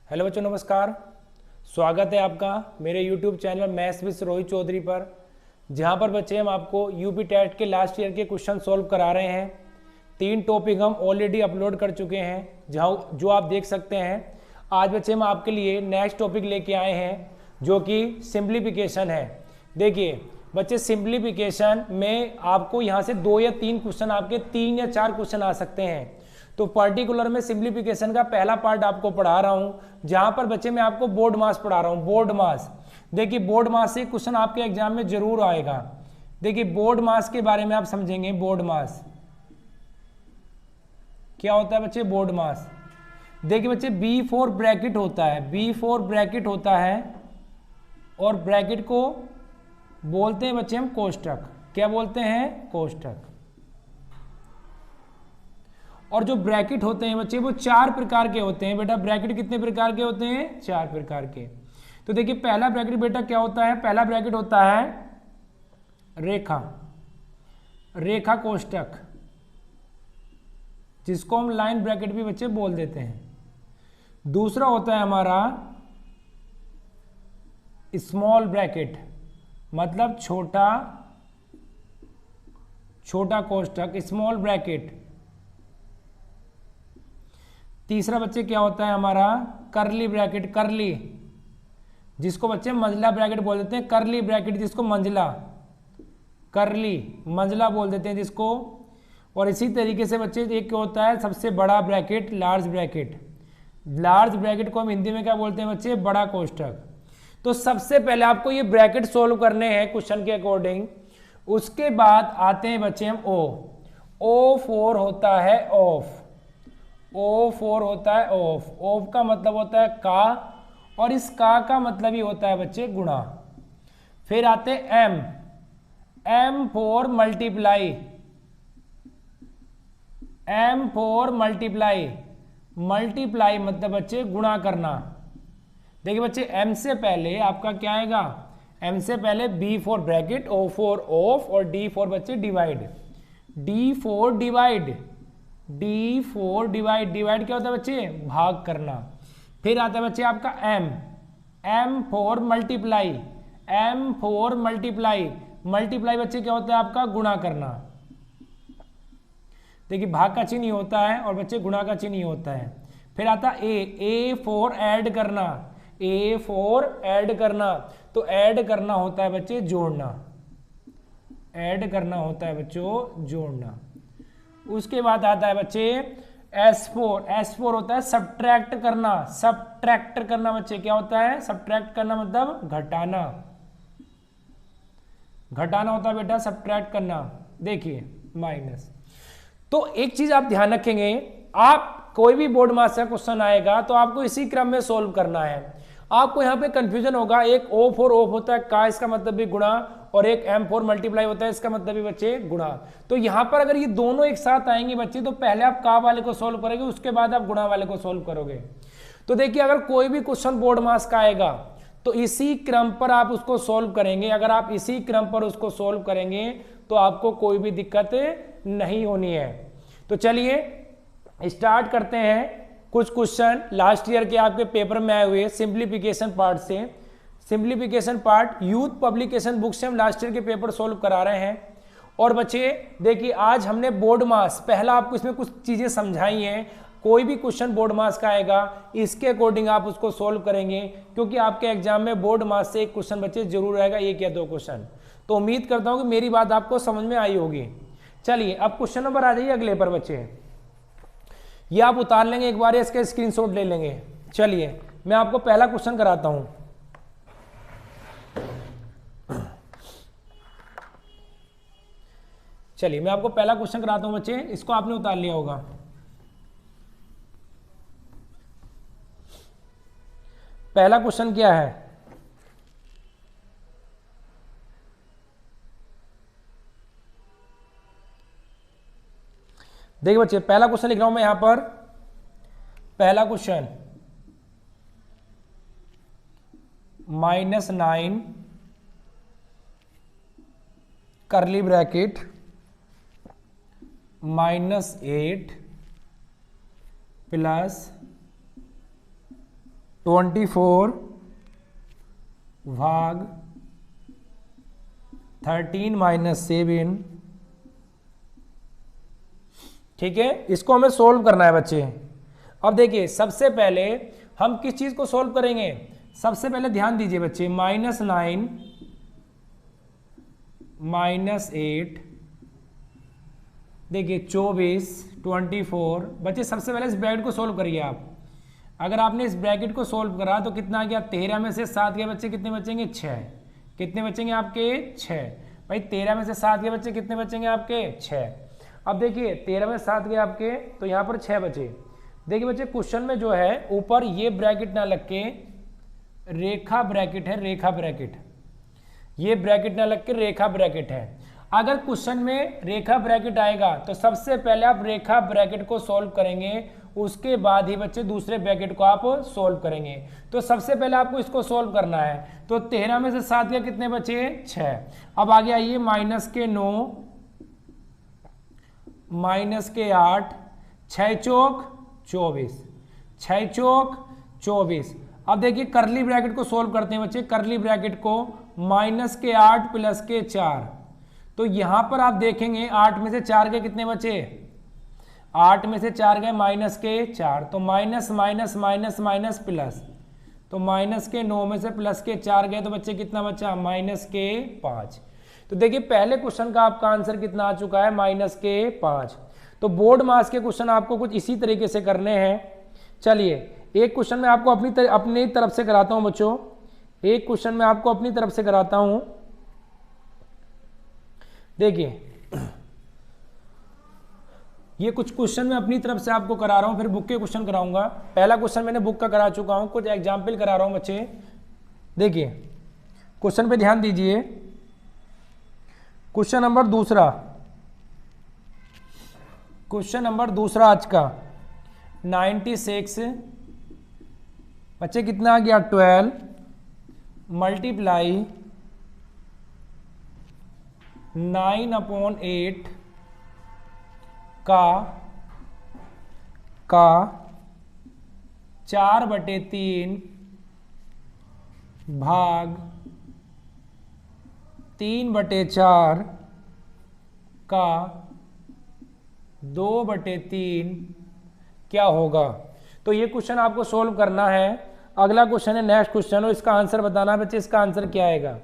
Hello बच्चों, नमस्कार। स्वागत है आपका मेरे YouTube channel maths with Rohit Chaudhary पर, जहां पर बच्चे हम आपको यूपी टेट के लास्ट ईयर के क्वेश्चन सॉल्व करा रहे हैं। 3 टॉपिक हम ऑलरेडी अपलोड कर चुके हैं जो आप देख सकते हैं। आज बच्चे हम आपके लिए नेक्स्ट टॉपिक लेके आए हैं जो कि सिंप्लीफिकेशन है। देखिए बच्चे, सिंप्लीफिकेशन में आपको यहाँ से 2 या 3 क्वेश्चन, आपके 3 या 4 क्वेश्चन आ सकते हैं। तो पर्टिकुलर में सिंप्लीफिकेशन का पहला पार्ट आपको पढ़ा रहा हूं, जहां पर बच्चे मैं आपको बोर्ड मास पढ़ा रहा हूं। बोर्ड मास, देखिए बोर्ड मास से क्वेश्चन आपके एग्जाम में जरूर आएगा। देखिए बोर्ड मास के बारे में आप समझेंगे। बोर्ड मास क्या होता है बच्चे? बोर्ड मास, देखिए बच्चे B4 ब्रैकेट होता है, B4 ब्रैकेट होता है और ब्रैकेट को बोलते हैं बच्चे हम कोष्टक। क्या बोलते हैं? कोष्टक। और जो ब्रैकेट होते हैं बच्चे वो 4 प्रकार के होते हैं। बेटा ब्रैकेट कितने प्रकार के होते हैं? 4 प्रकार के। तो देखिए पहला ब्रैकेट बेटा क्या होता है? पहला ब्रैकेट होता है रेखा, रेखा कोष्टक, जिसको हम लाइन ब्रैकेट भी बच्चे बोल देते हैं। दूसरा होता है हमारा स्मॉल ब्रैकेट, मतलब छोटा छोटा कोष्टक, स्मॉल ब्रैकेट। तीसरा बच्चे क्या होता है हमारा? करली ब्रैकेट, करली, जिसको बच्चे मंझला ब्रैकेट बोल देते हैं। करली ब्रैकेट जिसको मंझला, करली मंझला बोल देते हैं जिसको। और इसी तरीके से बच्चे एक क्या होता है सबसे बड़ा bracket, large bracket. Large bracket को हम हिंदी में क्या बोलते हैं बच्चे? बड़ा कोष्टक। तो सबसे पहले आपको ये ब्रैकेट सोल्व करने हैं क्वेश्चन के अकॉर्डिंग। उसके बाद आते हैं बच्चे हम O4 होता है ऑफ, O4 होता है ऑफ। ऑफ का मतलब होता है का, और इस का मतलब ही होता है बच्चे गुणा। फिर आते हैं M4 multiply, M4 multiply, multiply मतलब बच्चे गुणा करना। देखिए बच्चे M से पहले आपका क्या आएगा? M से पहले B4 ब्रैकेट, O4 ऑफ, और D4 बच्चे divide, D4 divide, D4 divide, divide क्या होता है बच्चे? भाग करना। फिर आता है बच्चे आपका M4 multiply, M4 multiply, multiply बच्चे क्या होता है आपका? गुणा करना। देखिए भाग का चिन्ह ही होता है और बच्चे गुणा का चिन्ह ही होता है। फिर आता A4 ऐड करना, A4 ऐड करना। तो ऐड करना होता है बच्चे जोड़ना, ऐड करना होता है बच्चों जोड़ना। उसके बाद आता है बच्चे S4, S4 होता है सब्ट्रैक्ट करना, सब्ट्रैक्ट करना बच्चे क्या होता है? सब्ट्रैक्ट करना मतलब घटाना, घटाना होता है बेटा सब्ट्रैक्ट करना। देखिए माइनस। तो एक चीज आप ध्यान रखेंगे, आप कोई भी बोर्ड मास का क्वेश्चन आएगा तो आपको इसी क्रम में सोल्व करना है। आपको यहाँ पे कंफ्यूजन होगा, एक O4 ऑफ होता है का, इसका मतलब भी गुणा, और एक M4 मल्टीप्लाई होता है, इसका मतलब भी बच्चे गुणा। तो यहाँ पर अगर ये दोनों एक साथ आएंगे बच्चे तो पहले आप का वाले को सोल्व करोगे, उसके बाद आप गुणा वाले को सोल्व करोगे। तो देखिए अगर कोई भी क्वेश्चन बोर्ड मास का आएगा तो इसी क्रम पर आप उसको सोल्व करेंगे। अगर आप इसी क्रम पर उसको सोल्व करेंगे तो आपको कोई भी दिक्कत नहीं होनी है। तो चलिए स्टार्ट करते हैं। कुछ क्वेश्चन लास्ट ईयर के आपके पेपर में आए हुए सिंप्लीफिकेशन पार्ट से। Simplification part youth publication book से हम लास्ट ईयर के पेपर सोल्व करा रहे हैं। और बच्चे देखिए आज हमने बोर्ड मास, पहला आपको इसमें कुछ चीजें समझाई हैं। कोई भी क्वेश्चन बोर्ड मास का आएगा इसके अकॉर्डिंग आप उसको सोल्व करेंगे, क्योंकि आपके एग्जाम में बोर्ड मास से एक क्वेश्चन बच्चे जरूर आएगा, 1 या 2 क्वेश्चन। तो उम्मीद करता हूं कि मेरी बात आपको समझ में आई होगी। चलिए अब क्वेश्चन नंबर आ जाइए अगले पर बच्चे। ये आप उतार लेंगे एक बार, इसका स्क्रीनशॉट ले लेंगे। चलिए मैं आपको पहला क्वेश्चन कराता हूं। चलिए मैं आपको पहला क्वेश्चन कराता हूं बच्चे, इसको आपने उतार लिया होगा। पहला क्वेश्चन क्या है? देखिए बच्चे पहला क्वेश्चन लिख रहा हूं मैं यहां पर। पहला क्वेश्चन -9 करली ब्रैकेट -8 प्लस 24 भाग 13 माइनस 7। ठीक है, इसको हमें सोल्व करना है बच्चे। अब देखिए सबसे पहले हम किस चीज को सोल्व करेंगे, सबसे पहले ध्यान दीजिए बच्चे, -9 -8, देखिए 24 24। बच्चे सबसे पहले इस ब्रैकेट को सोल्व करिए आप। अगर आपने इस ब्रैकेट को सोल्व करा तो कितना आ गया, 13 में से 7 के बच्चे कितने बचेंगे, 6। कितने बचेंगे आपके, 6। भाई 13 में से 7 के बच्चे कितने बचेंगे आपके, 6। अब देखिए 13 में 7 गए आपके, तो यहाँ पर 6 बचे। देखिए बच्चे क्वेश्चन में जो है ऊपर ये ब्रैकेट ना लग के रेखा ब्रैकेट है, रेखा ब्रैकेट, ये ब्रैकेट ना लग के रेखा ब्रैकेट है। अगर क्वेश्चन में रेखा ब्रैकेट आएगा तो सबसे पहले आप रेखा ब्रैकेट को सॉल्व करेंगे, उसके बाद ही बच्चे दूसरे ब्रैकेट को आप सॉल्व करेंगे। तो सबसे पहले आपको इसको सॉल्व करना है। तो 13 में से 7 के कितने बचे, 6। अब आगे आइए, -9 -8, 6 चौक 24, 6 चौक 24। अब देखिए करली ब्रैकेट को सोल्व करते हैं बच्चे, करली ब्रैकेट को -8 + 4। तो यहां पर आप देखेंगे 8 में से 4 के कितने बचे, 8 में से 4 गए -4, तो minus minus minus minus plus, तो -9 में से +4 गए तो बच्चे कितना बचा, -5। तो देखिए पहले क्वेश्चन का आपका आंसर कितना आ चुका है, -5। तो बोर्ड मास के क्वेश्चन आपको कुछ इसी तरीके से करने हैं। चलिए एक क्वेश्चन मैं आपको अपनी तरफ से कराता हूं बच्चों, एक क्वेश्चन मैं आपको अपनी तरफ से कराता हूं। देखिए ये कुछ क्वेश्चन मैं अपनी तरफ से आपको करा रहा हूं, फिर बुक के क्वेश्चन कराऊंगा। पहला क्वेश्चन मैंने बुक का करा चुका हूं, कुछ एग्जाम्पल करा रहा हूं बच्चे। देखिए क्वेश्चन पे ध्यान दीजिए, क्वेश्चन नंबर दूसरा, क्वेश्चन नंबर दूसरा आज का 96 बच्चे कितना आ गया, 12 मल्टीप्लाई 9/8 का 4/3 भाग 3/4 का 2/3 क्या होगा। तो ये क्वेश्चन आपको सोल्व करना है। अगला क्वेश्चन है नेक्स्ट क्वेश्चन, और इसका आंसर बताना है बच्चे, इसका आंसर क्या आएगा।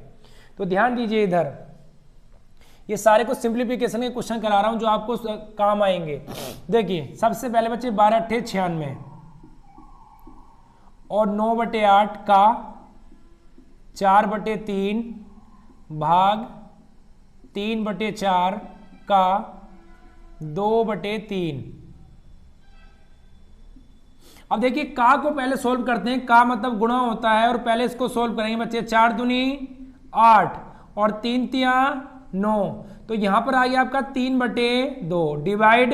तो ध्यान दीजिए इधर, ये सारे कुछ सिंप्लीफिकेशन के क्वेश्चन करा रहा हूं जो आपको काम आएंगे। देखिए सबसे पहले बच्चे 12×8 96 और 9/8 का 4/3 भाग 3/4 का 2/3। अब देखिए का को पहले सोल्व करते हैं, का मतलब गुणा होता है, और पहले इसको सोल्व करेंगे बच्चे। 4 दूनी 8 और 3 तिया 9, तो यहां पर आ गया आपका 3/2 डिवाइड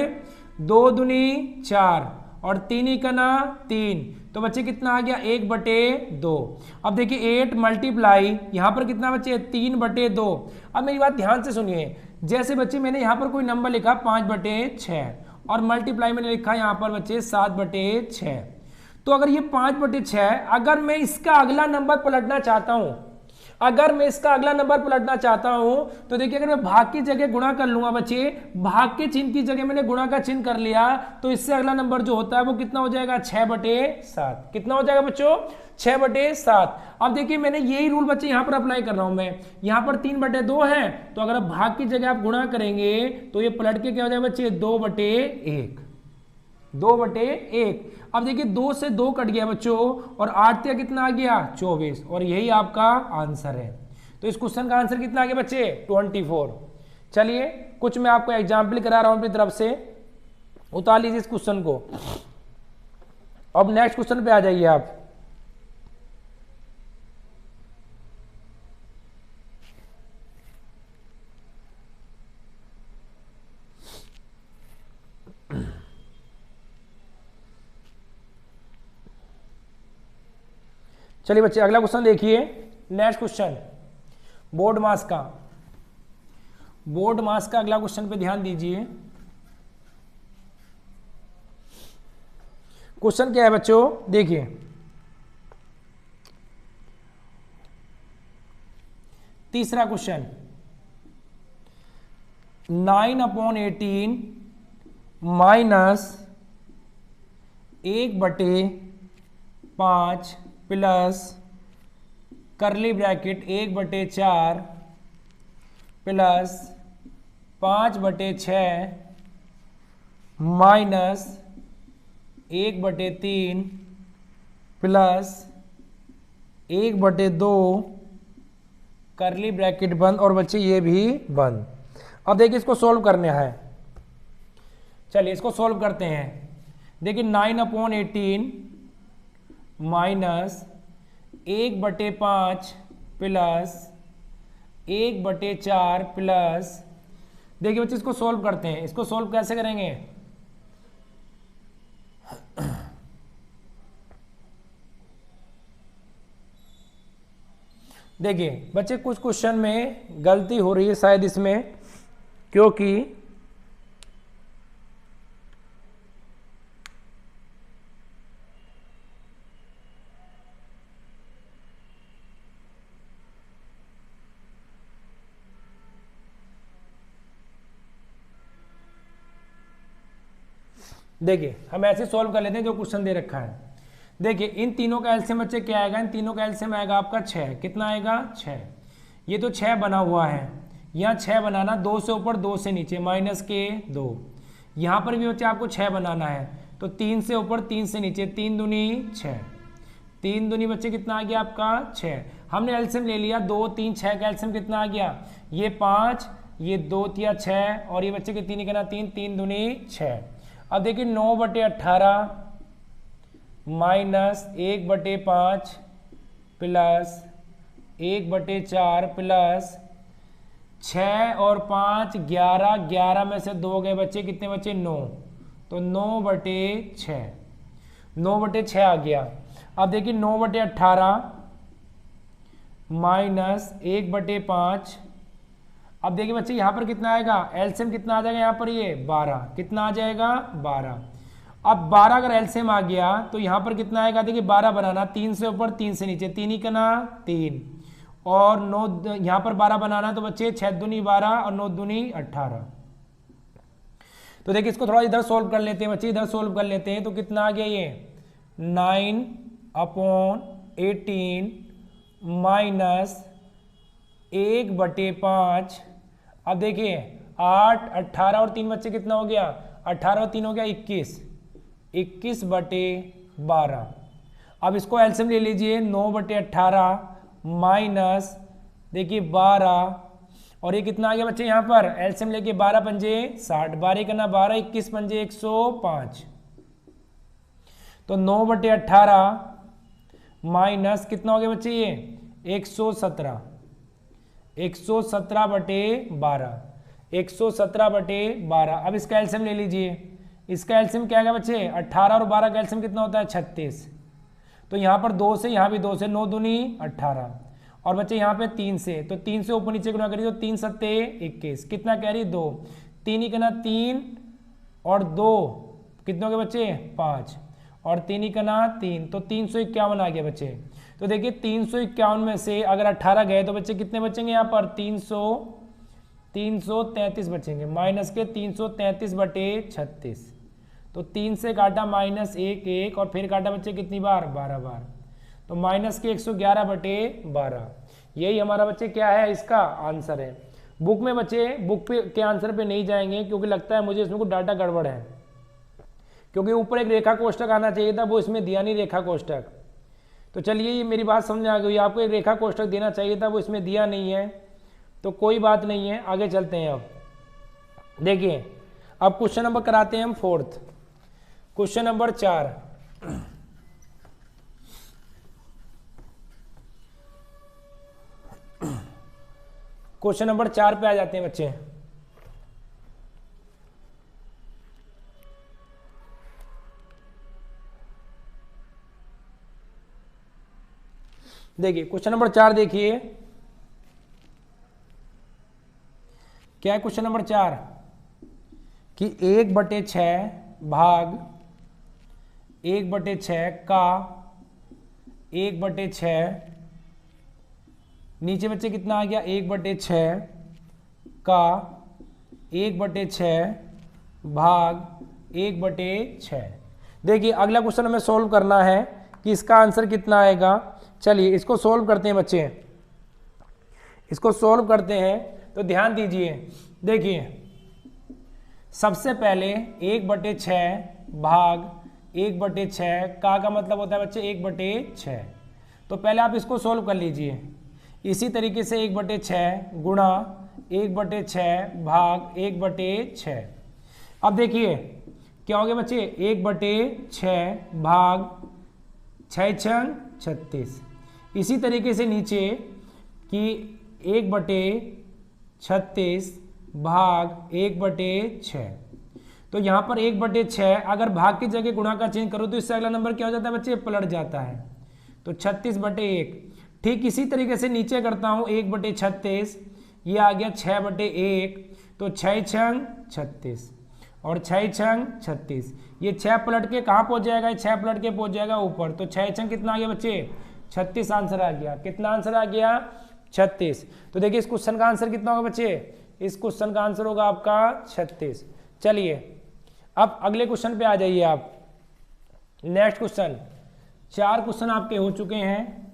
2 दूनी 4 और 3 इकना 3, तो बच्चे कितना आ गया 1/2। अब देखिए 8 मल्टीप्लाई यहां पर कितना बच्चे 3/2। अब मेरी बात ध्यान से सुनिए, जैसे बच्चे मैंने यहां पर कोई नंबर लिखा 5/6 और मल्टीप्लाई मैंने लिखा यहां पर बच्चे 7/6। तो अगर ये 5/6, अगर मैं इसका अगला नंबर पलटना चाहता हूं, अगर मैं इसका अगला नंबर पलटना चाहता हूं तो देखिए अगर मैं भाग की जगह गुणा कर लूंगा बच्चे, भाग के चिन्ह की जगह मैंने गुणा का चिन्ह कर लिया, तो इससे अगला नंबर जो होता है वो कितना हो जाएगा 6/7। कितना हो जाएगा बच्चों 6/7। अब देखिए मैंने यही रूल बच्चे यहां पर अप्लाई कर रहा हूं मैं, यहां पर 3/2 है, तो अगर भाग की जगह आप गुणा करेंगे तो ये पलट के क्या हो जाएगा बच्चे 2/1, 2/1। अब देखिए 2 से 2 कट गया बच्चों, और 8 से कितना आ गया 24, और यही आपका आंसर है। तो इस क्वेश्चन का आंसर कितना आ गया बच्चे 24। चलिए कुछ मैं आपको एग्जाम्पल करा रहा हूं अपनी तरफ से, उतार लीजिए इस क्वेश्चन को। अब नेक्स्ट क्वेश्चन पे आ जाइए आप। चलिए बच्चे अगला क्वेश्चन देखिए, नेक्स्ट क्वेश्चन बोर्ड मास का, बोर्ड मास का अगला क्वेश्चन पे ध्यान दीजिए। क्वेश्चन क्या है बच्चों, देखिए तीसरा क्वेश्चन 9/18 माइनस 1/5 प्लस करली ब्रैकेट 1/4 प्लस 5/6 माइनस 1/3 प्लस 1/2 करली ब्रैकेट बंद और बच्चे ये भी बंद। अब देखिए इसको सोल्व करना है, चलिए इसको सोल्व करते हैं। देखिए 9/18 माइनस 1/5 प्लस 1/4 प्लस, देखिए बच्चे इसको सोल्व करते हैं। इसको सोल्व कैसे करेंगे, देखिए बच्चे कुछ क्वेश्चन में गलती हो रही है शायद इसमें, क्योंकि देखिए हम ऐसे सॉल्व कर लेते हैं जो क्वेश्चन दे रखा है। देखिए इन तीनों का एलसीएम बच्चे क्या आएगा, इन तीनों का एलसीएम आएगा आपका 6। कितना आएगा 6। ये तो 6 बना हुआ है, यहाँ 6 बनाना, 2 से ऊपर 2 से नीचे माइनस के 2। यहाँ पर भी बच्चे आपको 6 बनाना है, तो 3 से ऊपर 3 से नीचे, 3 दूनी 6, 3 दूनी बच्चे कितना आ गया आपका 6। हमने एलसीएम ले लिया 2 3 6 का एलसीएम कितना आ गया, ये 5, ये 2 या 6 और ये बच्चे कितनी निकलना 3, 3 दूनी 6। अब देखिए 9/18 माइनस 1/5 प्लस 1/4 प्लस 6 और 5 11, 11 में से 2 गए बच्चे, कितने बच्चे 9, तो 9/6, 9/6 आ गया। अब देखिए 9/18 माइनस 1/5, अब देखिए बच्चे यहाँ पर कितना आएगा, एलसीएम कितना आ जाएगा यहाँ पर, ये 12, कितना आ जाएगा 12। अब 12 अगर एलसीएम आ गया तो यहाँ पर कितना आएगा, देखिए 12 बनाना, 3 से ऊपर 3 से नीचे, 3 ही करना 3 और 9, यहाँ पर 12 बनाना, तो बच्चे 6 दूनी 12 और 9 दूनी 18। तो देखिए इसको थोड़ा इधर सोल्व कर लेते हैं बच्चे, इधर सोल्व कर लेते हैं। तो कितना आ गया ये 9/18 माइनस 1/5। अब देखिए 8, 18 और 3 बच्चे कितना हो गया, 18 और 3 हो गया 21, 21/12। अब इसको एलसीएम ले लीजिए, 9/18 माइनस देखिए 12 और ये कितना आ गया बच्चे, यहाँ पर एलसीएम लेके 12 पंजे 60, 12 करना 12, 21 पंजे 105, तो 9/18 माइनस कितना हो गया बच्चे, ये 117, 117/12, 117/12। अब इसका एलसीएम ले लीजिए, इसका एलसीएम क्या आएगा बच्चे, 18 और 12 का एलसीएम कितना होता है 36, तो यहाँ पर 2 से, यहाँ भी 2 से, 9 दूनी 18 और बच्चे यहाँ पे 3 से, तो 3 से ऊपर नीचे गुना करिए तो 3 सत्ते 21, कितना कैरी 2, 3 ही करना 3 और 2 कितने हो गए बच्चे 5 और 3 ही करना 3, तो 351 आ गया बच्चे। तो देखिए 351 में से अगर 18 गए तो बच्चे कितने बचेंगे यहाँ पर 333 बचेंगे, माइनस के 333/36, तो 3 से काटा -1 1 और फिर काटा बच्चे कितनी बार 12 बार, तो माइनस के 111/12। यही हमारा बच्चे क्या है, इसका आंसर है। बुक में बच्चे बुक पे के आंसर पे नहीं जाएंगे क्योंकि लगता है मुझे इसमें कुछ डाटा गड़बड़ है, क्योंकि ऊपर एक रेखा कोष्टक आना चाहिए था, वो इसमें दिया नहीं रेखा कोष्टक। तो चलिए ये मेरी बात समझ आ गई, आपको एक रेखा कोष्टक देना चाहिए था, वो इसमें दिया नहीं है, तो कोई बात नहीं है, आगे चलते हैं। अब देखिए अब क्वेश्चन नंबर कराते हैं हम 4th, question number 4। Question number 4 पे आ जाते हैं बच्चे। देखिए क्वेश्चन नंबर 4 देखिए क्या है क्वेश्चन नंबर 4 कि 1/6 भाग 1/6 का 1/6 नीचे बच्चे कितना आ गया 1/6 का 1/6 भाग 1/6। देखिए अगला क्वेश्चन हमें सोल्व करना है कि इसका आंसर कितना आएगा। चलिए इसको सोल्व करते हैं बच्चे, इसको सोल्व करते हैं। तो ध्यान दीजिए, देखिए सबसे पहले 1/6 भाग 1/6 का मतलब होता है बच्चे 1/6। तो पहले आप इसको सोल्व कर लीजिए। इसी तरीके से 1/6 गुणा 1/6 भाग 1/6। अब देखिए क्या हो गया बच्चे 1/6 भाग 6×6 36। इसी तरीके से नीचे कि 1/36 भाग 1/6। तो यहाँ पर 1/6 अगर भाग की जगह गुणा का चेंज करो तो इससे अगला नंबर क्या हो जाता है बच्चे, पलट जाता है। तो 36/1। ठीक इसी तरीके से नीचे करता हूँ 1/36, ये आ गया 6/1। तो 6×6 36 और 6×6 36। ये 6 पलट के कहाँ पहुँच जाएगा, 6 पलट के पहुँच जाएगा ऊपर। तो 6×6 कितना आ गया बच्चे 36 आंसर आ गया। कितना आंसर आ गया 36। तो देखिए इस क्वेश्चन का आंसर कितना होगा बच्चे, इस क्वेश्चन का आंसर होगा आपका 36। चलिए अब अगले क्वेश्चन पे आ जाइए आप। नेक्स्ट क्वेश्चन, 4 क्वेश्चन आपके हो चुके हैं।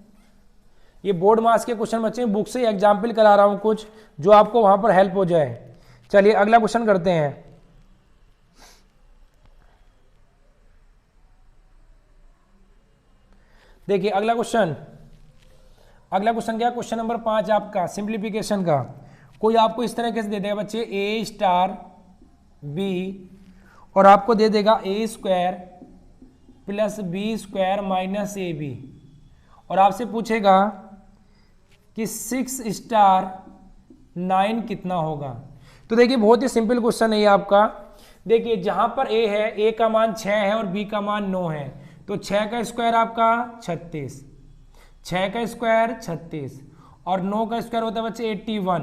ये बोर्ड मार्क्स के क्वेश्चन बच्चे बुक से एग्जाम्पल करा रहा हूं कुछ जो आपको वहां पर हेल्प हो जाए। चलिए अगला क्वेश्चन करते हैं। देखिए अगला क्वेश्चन क्या, क्वेश्चन नंबर 5 आपका सिंप्लीफिकेशन का। कोई आपको इस तरह से दे देगा बच्चे a* b और आपको दे देगा a² + b² - ab और आपसे पूछेगा कि 6* 9 कितना होगा। तो देखिए बहुत ही सिंपल क्वेश्चन है ये आपका। देखिए जहां पर a है, a का मान 6 है और b का मान 9 है। तो 6 का स्क्वायर आपका 36, 6 का स्क्वायर 36 और 9 का स्क्वायर होता है बच्चे 81।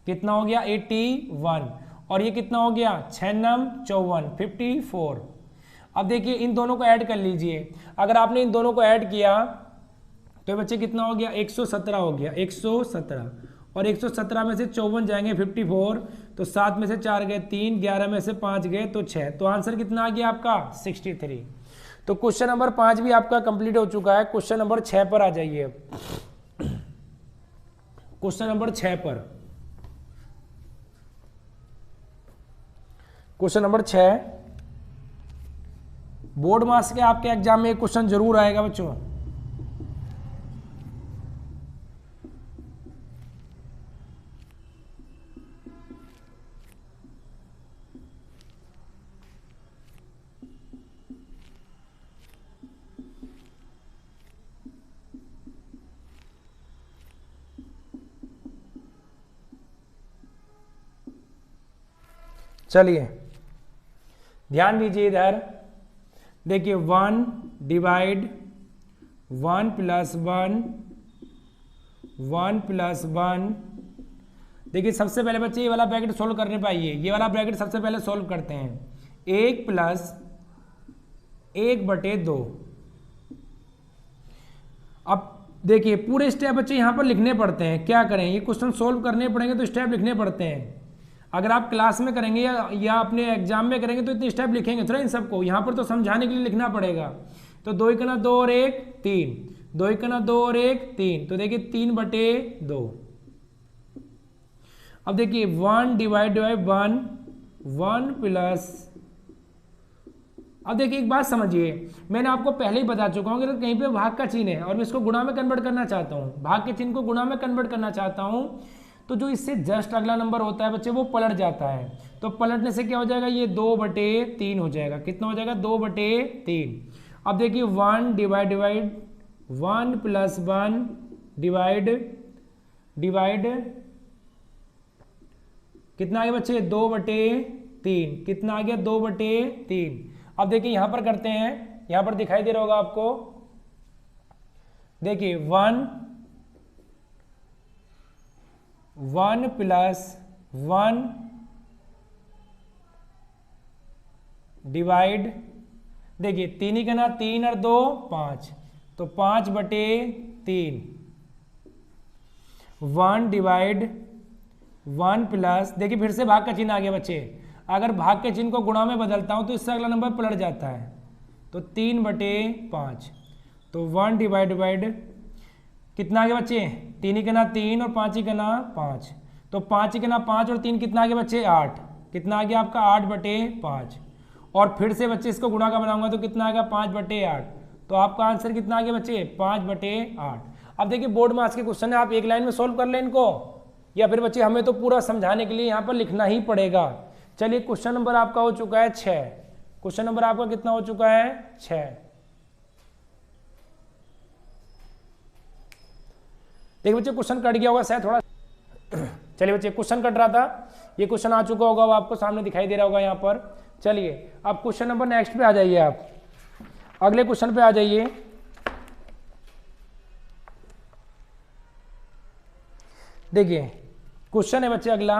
कितना हो गया 81। और ये कितना हो गया 6×9 54 54। अब देखिए इन दोनों को ऐड कर लीजिए। अगर आपने इन दोनों को ऐड किया तो बच्चे कितना हो गया 117 हो गया 117। और 117 में से 54 जाएंगे 54। तो 7 में से 4 गए 3, 11 में से 5 गए तो 6। तो आंसर कितना आ गया आपका 63। तो क्वेश्चन नंबर 5 भी आपका कंप्लीट हो चुका है। क्वेश्चन नंबर 6 पर आ जाइए। क्वेश्चन नंबर 6 पर, क्वेश्चन नंबर 6 बोर्ड मार्क्स के आपके एग्जाम में एक क्वेश्चन जरूर आएगा बच्चों। चलिए ध्यान दीजिए इधर। देखिए 1 डिवाइड 1 + 1 1 + 1। देखिए सबसे पहले बच्चे ये वाला ब्रैकेट सोल्व करने पाइए। ये वाला ब्रैकेट सबसे पहले सोल्व करते हैं। 1 + 1/2। अब देखिए पूरे स्टेप बच्चे यहाँ पर लिखने पड़ते हैं। क्या करें, ये क्वेश्चन सोल्व करने पड़ेंगे तो स्टेप लिखने पड़ते हैं। अगर आप क्लास में करेंगे या अपने एग्जाम में करेंगे तो इतने स्टेप लिखेंगे थोड़ा इन सबको। यहाँ पर तो समझाने के लिए लिखना पड़ेगा। तो 2 × 2 और 1 3, 2 × 2 और 1 3। तो देखिए 3/2। अब देखिए 1 डिवाइड 1 1 प्लस। अब देखिए एक बात समझिए, मैंने आपको पहले ही बता चुका हूँ कि कहीं पे भाग का चिन्ह है और मैं इसको गुणा में कन्वर्ट करना चाहता हूँ, भाग के चिन्ह को गुणा में कन्वर्ट करना चाहता हूँ, तो जो इससे जस्ट अगला नंबर होता है बच्चे वो पलट जाता है। तो पलटने से क्या हो जाएगा, ये 2/3 हो जाएगा। कितना हो जाएगा 2/3। अब देखिए 1 डिवाइड 1 + 1 डिवाइड कितना आ गया बच्चे 2/3। कितना आ गया 2/3। अब देखिए यहां पर करते हैं, यहां पर दिखाई दे रहा होगा आपको। देखिए 1 + 1 डिवाइड, देखिए 3 ही करना, 3 और 2 5, तो 5/3। 1 डिवाइड 1 प्लस, देखिए फिर से भाग का चिन्ह आ गया बच्चे, अगर भाग के चिन्ह को गुणा में बदलता हूं तो इससे अगला नंबर पलट जाता है, तो 3/5, तो 1 डिवाइड कितना आ गया बच्चे, 3 के ना 3 और 5 के ना 5, तो 5 के ना 5 और 3 कितना आ गया बच्चे 8, कितना आ गया आपका 8/5, और फिर से बच्चे इसको गुणा का बनाऊंगा तो कितना आ गया 5/8, तो आपका आंसर कितना आ गया बच्चे 5/8। अब देखिए बोर्ड में आज के क्वेश्चन है, आप एक लाइन में सोल्व कर लें इनको, या फिर बच्चे हमें तो पूरा समझाने के लिए यहाँ पर लिखना ही पड़ेगा। चलिए क्वेश्चन नंबर आपका हो चुका है 6, क्वेश्चन नंबर आपका कितना हो चुका है 6। देखिए बच्चे क्वेश्चन कट गया होगा शायद थोड़ा, चलिए बच्चे क्वेश्चन कट रहा था, ये क्वेश्चन आ चुका होगा, वो आपको सामने दिखाई दे रहा होगा यहाँ पर। चलिए अब क्वेश्चन नंबर नेक्स्ट पे आ जाइए, आप अगले क्वेश्चन पे आ जाइए। देखिए क्वेश्चन है बच्चे अगला,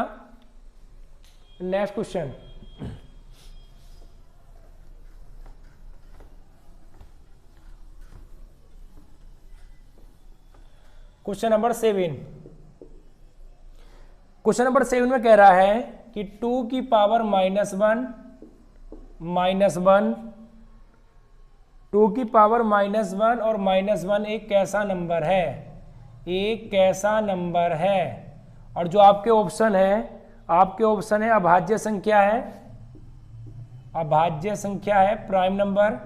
next question, question number 7। Question number 7 में कह रहा है कि 2 की पावर -1, 2 की पावर -1 और -1 एक कैसा नंबर है, एक कैसा नंबर है, और जो आपके ऑप्शन है, आपके ऑप्शन है अभाज्य संख्या है, अभाज्य संख्या है, प्राइम नंबर,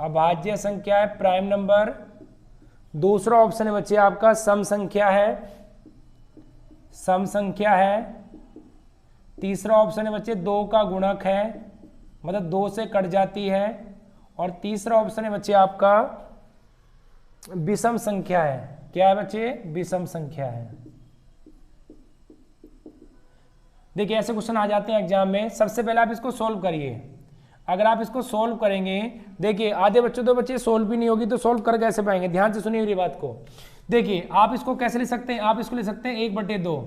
अभाज्य संख्या है, प्राइम नंबर। दूसरा ऑप्शन है बच्चे आपका सम संख्या है, सम संख्या है। तीसरा ऑप्शन है बच्चे 2 का गुणक है, मतलब 2 से कट जाती है। और तीसरा ऑप्शन है बच्चे आपका विषम संख्या है। क्या है बच्चे, विषम संख्या है। देखिए ऐसे क्वेश्चन आ जाते हैं एग्जाम में। सबसे पहले आप इसको सोल्व करिए, अगर आप इसको सोल्व करेंगे, देखिए आधे बच्चों तो बच्चे सोल्व भी नहीं होगी तो सोल्व कर कैसे पाएंगे, ध्यान से सुनिए मेरी बात को। देखिए आप इसको कैसे लिख सकते हैं, आप इसको लिख सकते हैं 1/2,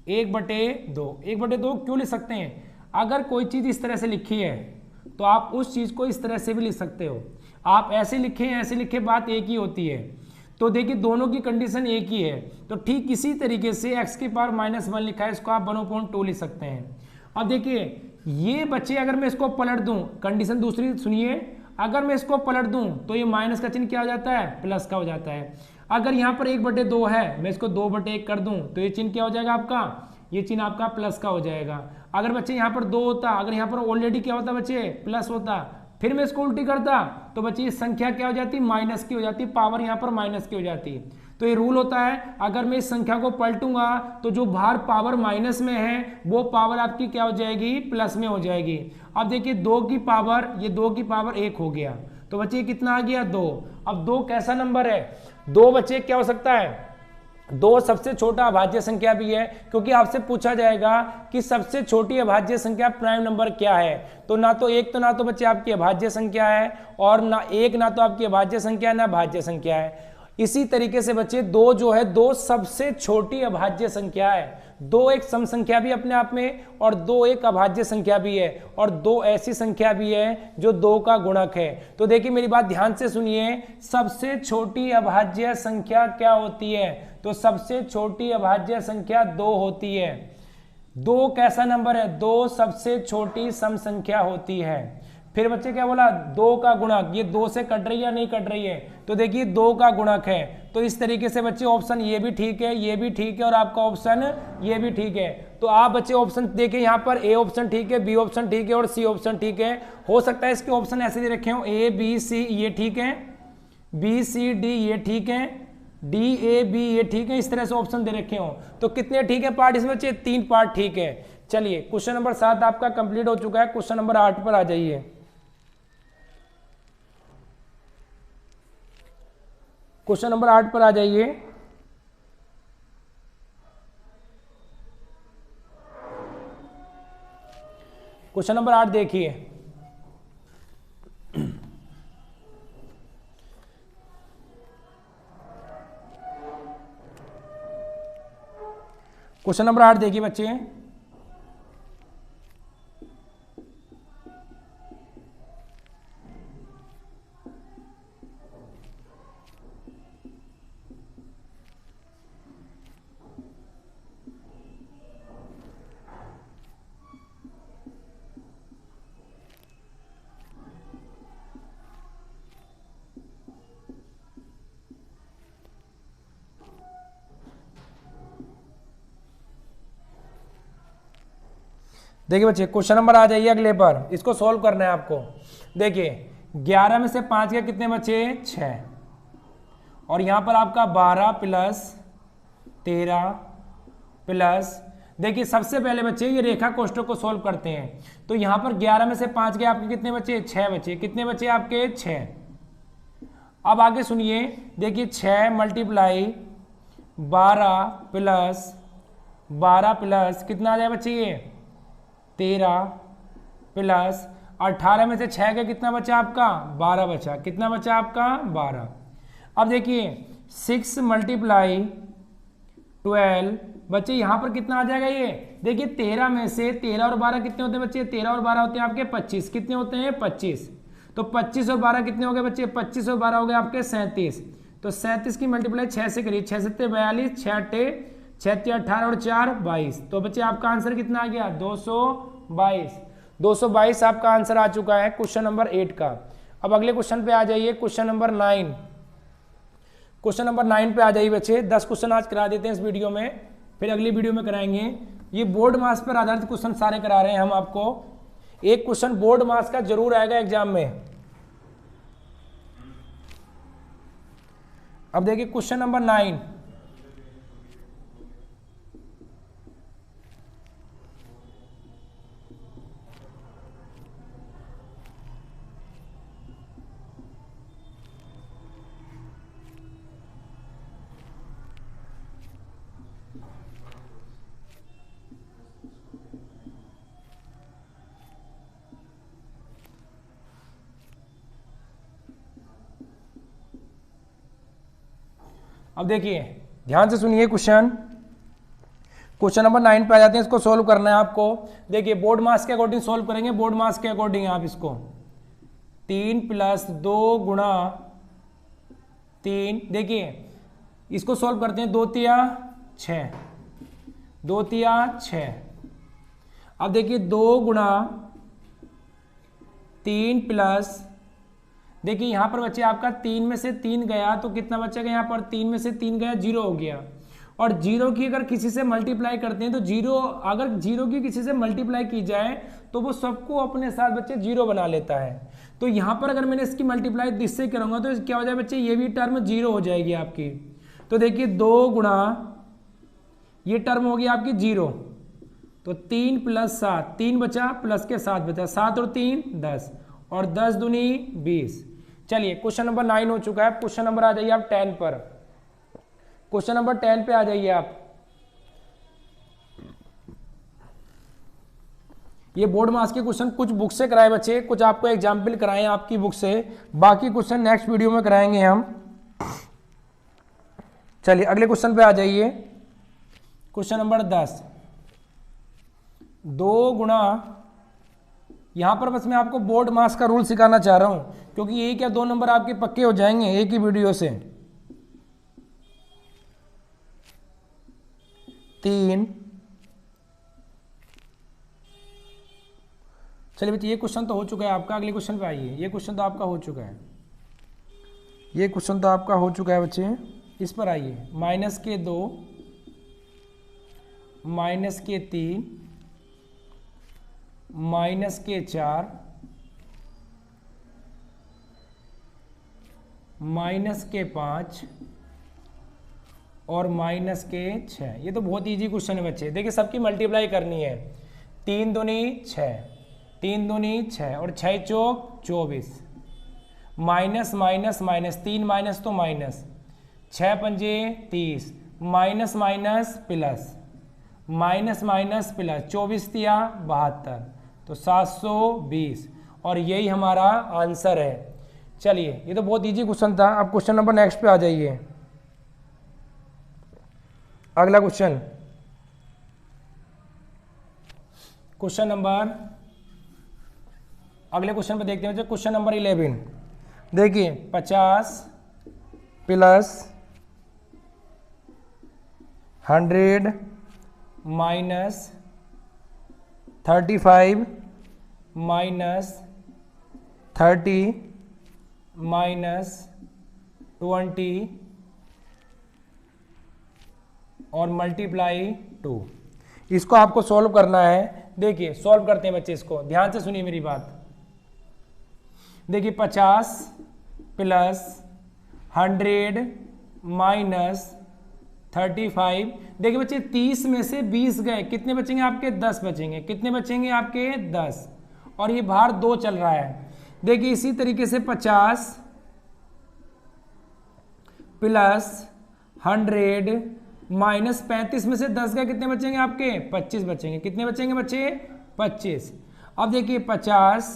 1/2, 1/2 क्यों लिख सकते हैं, अगर कोई चीज इस तरह से लिखी है तो आप उस चीज को इस तरह से भी लिख सकते हो। आप ऐसे लिखें ऐसे लिखे, बात एक ही होती है। तो देखिए दोनों की कंडीशन एक ही है, तो ठीक इसी तरीके से x की पावर -1 लिखा है, इसको आप 1/2 लिख सकते हैं। अब देखिए ये बच्चे अगर मैं इसको पलट दूं, कंडीशन दूसरी सुनिए, अगर मैं इसको पलट दूं तो ये माइनस का चिन्ह क्या हो जाता है, प्लस का हो जाता है। अगर यहाँ पर 1/2 है, मैं इसको 2/1 कर दूं तो ये चिन्ह क्या हो जाएगा आपका, ये चिन्ह आपका प्लस का हो जाएगा। अगर बच्चे यहाँ पर 2 होता, अगर यहाँ पर ऑलरेडी क्या होता बच्चे, प्लस होता, फिर मैं इसको उल्टी करता तो बच्चे ये संख्या क्या हो जाती, माइनस की हो जाती, पावर यहाँ पर माइनस की हो जाती। तो ये रूल होता है, अगर मैं इस संख्या को पलटूंगा तो जो बाहर पावर माइनस में है वो पावर आपकी क्या हो जाएगी, प्लस में हो जाएगी। अब देखिए 2 की पावर, ये 2 की पावर 1 हो गया, तो बच्चे कितना आ गया 2। अब 2 कैसा नंबर है, 2 बच्चे क्या हो सकता है, 2 सबसे छोटा अभाज्य संख्या भी है, क्योंकि आपसे पूछा जाएगा कि सबसे छोटी अभाज्य संख्या प्राइम नंबर क्या है। तो ना तो 1 तो ना तो बच्चे आपकी अभाज्य संख्या है, और ना 1 ना तो आपकी अभाज्य संख्या है, ना भाज्य संख्या है। इसी तरीके से बच्चे 2 जो है, 2 सबसे छोटी अभाज्य संख्या है। 2 एक सम संख्या भी अपने आप में, और 2 एक अभाज्य संख्या भी है, और 2 ऐसी संख्या भी है जो 2 का गुणक है। तो देखिए मेरी बात ध्यान से सुनिए, सबसे छोटी अभाज्य संख्या क्या होती है, तो सबसे छोटी अभाज्य संख्या 2 होती है। 2 कैसा नंबर है, 2 सबसे छोटी सम संख्या होती है। फिर बच्चे क्या बोला, 2 का गुणक, ये 2 से कट रही है या नहीं कट रही है, तो देखिए 2 का गुणक है। तो इस तरीके से बच्चे ऑप्शन ये भी ठीक है, ये भी ठीक है, और आपका ऑप्शन ये भी ठीक है। तो आप बच्चे ऑप्शन देखिए, यहाँ पर ए ऑप्शन ठीक है, बी ऑप्शन ठीक है, और सी ऑप्शन ठीक है। हो सकता है इसके ऑप्शन ऐसे दे रखे हो, ए बी सी ये ठीक है, बी सी डी ये ठीक है, डी ए बी ये ठीक है, इस तरह से ऑप्शन दे रखे हो। तो कितने ठीक है पार्ट इसमें बच्चे, 3 पार्ट ठीक है। चलिए क्वेश्चन नंबर 7 आपका कंप्लीट हो चुका है। क्वेश्चन नंबर 8 पर आ जाइए। क्वेश्चन नंबर 8 पर आ जाइए। क्वेश्चन नंबर 8 देखिए, क्वेश्चन नंबर 8 देखिए बच्चे, देखिए बच्चे क्वेश्चन नंबर आ जाइए अगले पर, इसको सोल्व करना है आपको। देखिए 11 में से 5 के कितने बचे 6, और यहां पर आपका 12 प्लस 13 प्लस, देखिए सबसे पहले बच्चे ये रेखा कोष्ठक को सोल्व करते हैं। तो यहां पर 11 में से 5 के आपके कितने बचे 6 बचे, कितने बचे आपके 6। अब आगे सुनिए, देखिए 6 मल्टीप्लाई 12 प्लस कितना आ जाए बच्चे ये 13 प्लस 18 में से 6 का कितना बचा आपका 12 बचा, कितना बचा आपका 12। अब देखिए 6 मल्टीप्लाई 12 बच्चे यहाँ पर कितना आ जाएगा ये, देखिए 13 में से 13 और 12 कितने होते हैं बच्चे, 13 और 12 होते हैं आपके 25, कितने होते हैं 25। तो 25 और 12 कितने हो गए बच्चे, 25 और 12 हो गए आपके 37। तो 37 की मल्टीप्लाई 6 से करिए, 6 7 42, 6 8 18 और 4 22। तो बच्चे आपका आंसर कितना आ गया 222। 222 आपका आंसर आ चुका है क्वेश्चन नंबर 8 का। अब अगले क्वेश्चन पे आ जाइए, क्वेश्चन नंबर 9। क्वेश्चन नंबर 9 पे आ जाइए बच्चे। 10 क्वेश्चन आज करा देते हैं इस वीडियो में, फिर अगली वीडियो में कराएंगे। ये बोर्ड मास पर आधारित क्वेश्चन सारे करा रहे हैं हम आपको। एक क्वेश्चन बोर्ड मास का जरूर आएगा एग्जाम में। अब देखिए क्वेश्चन नंबर 9। अब देखिए ध्यान से सुनिए क्वेश्चन नंबर 9 पे आ जाते हैं। इसको सोल्व करना है आपको। देखिए बोर्ड मास के अकॉर्डिंग सोल्व करेंगे, बोर्ड मास के अकॉर्डिंग आप इसको 3 + 2 गुणा 3, देखिए इसको सोल्व करते हैं 2 तिया 6, 2 तिया 6। अब देखिए 2 गुणा 3 प्लस, देखिए यहां पर बच्चे आपका 3 में से 3 गया तो कितना बचेगा, यहां पर 3 में से 3 गया 0 हो गया। और 0 की अगर किसी से मल्टीप्लाई करते हैं तो 0, अगर 0 की किसी से मल्टीप्लाई की जाए तो वो सबको अपने साथ बच्चे 0 बना लेता है। तो यहां पर अगर मैंने इसकी मल्टीप्लाई इससे करूंगा तो क्या हो जाए बच्चे, ये भी टर्म 0 हो जाएगी आपकी। तो देखिए 2 गुणा ये टर्म होगी आपकी 0, तो 3 + 7, 3 बचा प्लस के 7 बचा, 7 और 3 10, और 10 दूनी 20। चलिए क्वेश्चन नंबर 9 हो चुका है। क्वेश्चन नंबर आ जाइए आप 10 पर। क्वेश्चन नंबर 10 पे आ जाइए आप। ये बोर्ड मास के क्वेश्चन कुछ बुक से कराए बच्चे, कुछ आपको एग्जाम्पल कराए आपकी बुक से, बाकी क्वेश्चन नेक्स्ट वीडियो में कराएंगे हम। चलिए अगले क्वेश्चन पे आ जाइए। Question number 10। 2 गुणा, यहां पर बस मैं आपको बोर्ड मास का रूल सिखाना चाह रहा हूं, क्योंकि यही क्या 2 नंबर आपके पक्के हो जाएंगे एक ही वीडियो से। 3, चलिए बच्चे ये क्वेश्चन तो हो चुका है आपका। अगले क्वेश्चन पे आइए। ये क्वेश्चन तो आपका हो चुका है, ये क्वेश्चन तो आपका हो चुका है बच्चे। इस पर आइए। -2 -3 -4 -5 और -6। ये तो बहुत इजी क्वेश्चन है बच्चे। देखिए सबकी मल्टीप्लाई करनी है। 3 दूनी 6, 3 दूनी 6 और 6 चौक 24, माइनस माइनस माइनस, 3 माइनस तो माइनस, 6 पंजे 30, minus minus plus, minus minus plus, 24 तिया 72, तो 720, और यही हमारा आंसर है। चलिए ये तो बहुत इजी क्वेश्चन था। अब क्वेश्चन नंबर नेक्स्ट पे आ जाइए। अगला क्वेश्चन, क्वेश्चन नंबर, अगले क्वेश्चन पे देखते हैं क्वेश्चन नंबर 11। देखिए 50 प्लस 100 माइनस 35 माइनस 30 माइनस 20 और मल्टीप्लाई 2। इसको आपको सॉल्व करना है। देखिए सॉल्व करते हैं बच्चे इसको, ध्यान से सुनिए मेरी बात। देखिए 50 प्लस 100 माइनस 35। देखिए बच्चे 30 में से 20 गए, कितने बचेंगे आपके? 10 बचेंगे। कितने बचेंगे आपके? 10। और ये बाहर 2 चल रहा है। देखिए इसी तरीके से 50 प्लस 100 माइनस 35 में से 10 गए, कितने बचेंगे आपके? 25 बचेंगे। कितने बचेंगे बच्चे? 25। अब देखिए 50,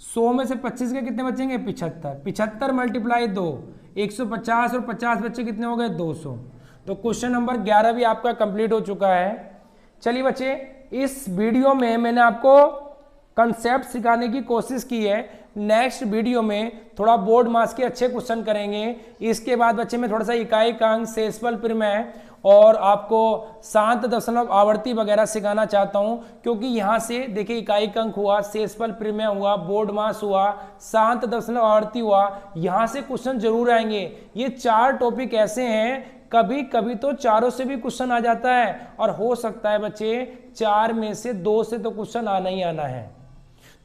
100 में से 25 गए, कितने बचेंगे? 75। 75 मल्टीप्लाई 2, 150 और 50 बच्चे कितने हो गए? 200। तो क्वेश्चन नंबर 11 भी आपका कंप्लीट हो चुका है। चलिए बच्चे, इस वीडियो में मैंने आपको कंसेप्ट सिखाने की कोशिश की है। नेक्स्ट वीडियो में थोड़ा बोर्ड मास के अच्छे क्वेश्चन करेंगे। इसके बाद बच्चे मैं थोड़ा सा इकाई अंक, शेषफल प्रमेय और आपको शांत दशमलव आवर्ती वगैरह सिखाना चाहता हूं, क्योंकि यहां से देखिए इकाई अंक हुआ, शेषफल प्रमेय हुआ, बोर्ड मास हुआ, शांत दशमलव आवर्ती हुआ, यहां से क्वेश्चन जरूर आएंगे। ये 4 टॉपिक ऐसे हैं, कभी कभी तो चारों से भी क्वेश्चन आ जाता है, और हो सकता है बच्चे 4 में से 2 से तो क्वेश्चन आना ही आना है।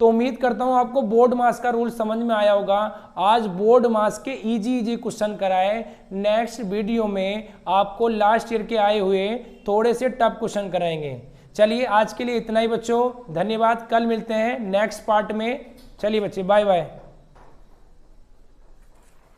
तो उम्मीद करता हूं आपको बोर्ड मास का रूल समझ में आया होगा। आज बोर्ड मास के इजी क्वेश्चन कराए। नेक्स्ट वीडियो में आपको लास्ट ईयर के आए हुए थोड़े से टफ क्वेश्चन कराएंगे। चलिए आज के लिए इतना ही बच्चों, धन्यवाद। कल मिलते हैं नेक्स्ट पार्ट में। चलिए बच्चे, बाय बाय।